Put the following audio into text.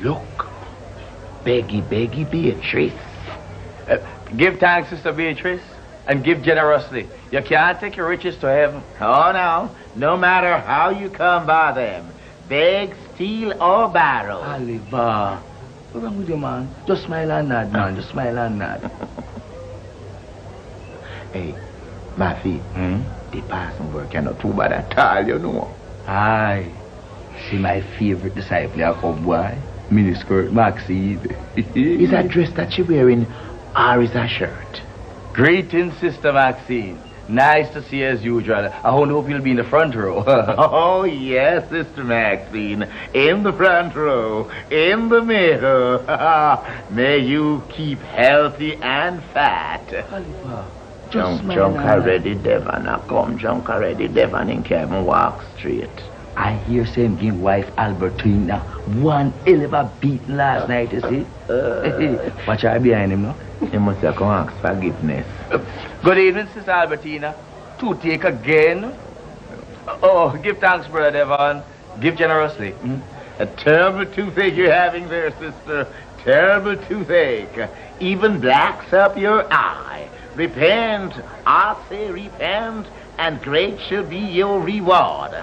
Look, beggy Beatrice. Give thanks, Sister Beatrice, and give generously. You can't take your riches to heaven. Oh, no matter how you come by them, beg, steal, or borrow. Oliver, what's wrong with you, man? Just smile and nod, man. Just smile and nod. Hey, Matthew, the passing work you're not too bad at all, you know. Aye. See my favorite disciple, a cowboy. Miniskirt Maxine. Is that dress that you're wearing, or is that shirt? Greetings, Sister Maxine. Nice to see you as usual. I hope you'll be in the front row. Oh, yes, Sister Maxine. In the front row, in the middle. May you keep healthy and fat. Oliver, Junk already, Devon. Now come, junk already, Devon, and Kevin walk straight. I hear same give wife Albertina one hell of a beat last night, you see? Watch out behind him, no? You must have come ask forgiveness. Good evening, Sister Albertina. To take again. Oh, give thanks, Brother Devon. Give generously. A terrible toothache you're having there, sister. Terrible toothache. Even blacks up your eye. Repent, I say repent, and great shall be your reward.